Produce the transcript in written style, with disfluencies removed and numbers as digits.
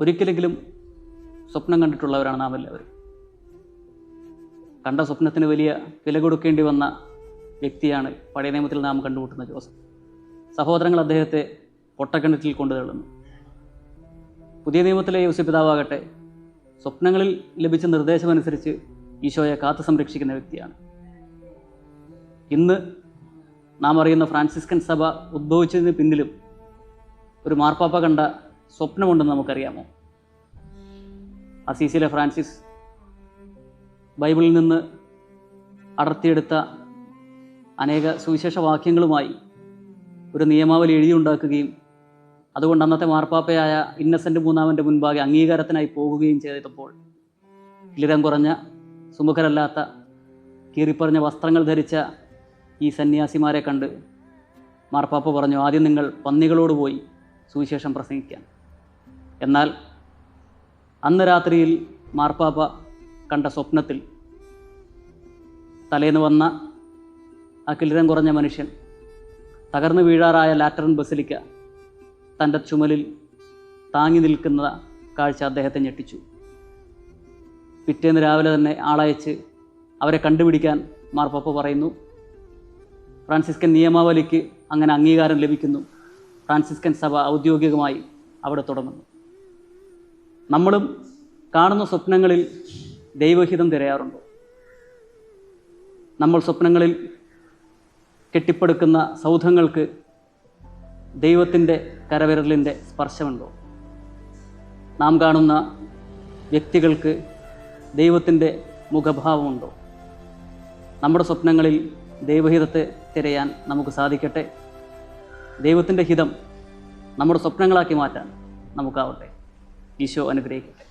ഒരിക്കലെങ്കിലും സ്വപ്നം കണ്ടിട്ടുള്ളവരാണ് നാം എല്ലാവരും. കണ്ട സ്വപ്നത്തിന് വലിയ വില കൊടുക്കേണ്ടി വന്ന വ്യക്തിയാണ് പഴയ നിയമത്തിൽ നാം കണ്ടുമുട്ടുന്ന ജോസഫ്. സഹോദരങ്ങൾ അദ്ദേഹത്തെ പൊട്ടക്കിണറ്റിൽ കൊണ്ടു തള്ളുന്നു. പുതിയ നിയമത്തിലെ യോസേപ്പ് പിതാവാകട്ടെ സ്വപ്നങ്ങളിൽ ലഭിച്ച നിർദ്ദേശമനുസരിച്ച് ഈശോയെ കാത്തു സംരക്ഷിക്കുന്ന വ്യക്തിയാണ്. ഇന്ന് നാം അറിയുന്ന ഫ്രാൻസിസ്കൻ സഭ ഉദ്ഭവിച്ചതിന് പിന്നിലും ഒരു മാർപ്പാപ്പ കണ്ട സ്വപ്നമുണ്ടെന്ന് നമുക്കറിയാമോ? അസീസിയിലെ ഫ്രാൻസിസ് ബൈബിളിൽ നിന്ന് അടർത്തിയെടുത്ത അനേക സുവിശേഷ വാക്യങ്ങളുമായി ഒരു നിയമാവലി എഴുതിയുണ്ടാക്കുകയും അതുകൊണ്ട് അന്നത്തെ മാർപ്പാപ്പയായ ഇന്നസെൻ്റ് മൂന്നാമൻ്റെ മുൻപാകെ അംഗീകാരത്തിനായി പോകുകയും ചെയ്തപ്പോൾ കിളിരം കുറഞ്ഞ സുമുഖരല്ലാത്ത കീറിപ്പറഞ്ഞ വസ്ത്രങ്ങൾ ധരിച്ച ഈ സന്യാസിമാരെ കണ്ട് മാർപ്പാപ്പ പറഞ്ഞു, ആദ്യം നിങ്ങൾ പന്നികളോട് പോയി സുവിശേഷം പ്രസംഗിക്കാൻ. എന്നാൽ അന്ന് രാത്രിയിൽ മാർപ്പാപ്പ കണ്ട സ്വപ്നത്തിൽ തലേന്ന് വന്ന ആ കിളിരം കുറഞ്ഞ മനുഷ്യൻ തകർന്നു വീഴാറായ ലാറ്ററൻ ബസിലിക്ക തൻ്റെ ചുമലിൽ താങ്ങി നിൽക്കുന്ന കാഴ്ച അദ്ദേഹത്തെ ഞെട്ടിച്ചു. പിറ്റേന്ന് രാവിലെ തന്നെ ആളയച്ച് അവരെ കണ്ടുപിടിക്കാൻ മാർപ്പാപ്പ പറയുന്നു. ഫ്രാൻസിസ്കൻ നിയമാവലിക്ക് അങ്ങനെ അംഗീകാരം ലഭിക്കുന്നു. ഫ്രാൻസിസ്കൻ സഭ ഔദ്യോഗികമായി അവിടെ തുടങ്ങുന്നു. നമ്മളും കാണുന്ന സ്വപ്നങ്ങളിൽ ദൈവഹിതം തിരയാറുണ്ടോ? നമ്മൾ സ്വപ്നങ്ങളിൽ കെട്ടിപ്പടുക്കുന്ന സൗധങ്ങൾക്ക് ദൈവത്തിൻ്റെ കരവിരലിൻ്റെ സ്പർശമുണ്ടോ? നാം കാണുന്ന വ്യക്തികൾക്ക് ദൈവത്തിൻ്റെ മുഖഭാവമുണ്ടോ? നമ്മുടെ സ്വപ്നങ്ങളിൽ ദൈവഹിതത്തെ തിരയാൻ നമുക്ക് സാധിക്കട്ടെ. ദൈവത്തിൻ്റെ ഹിതം നമ്മുടെ സ്വപ്നങ്ങളാക്കി മാറ്റാൻ നമുക്കാവട്ടെ. ഈശോ അനുഗ്രഹിക്കട്ടെ.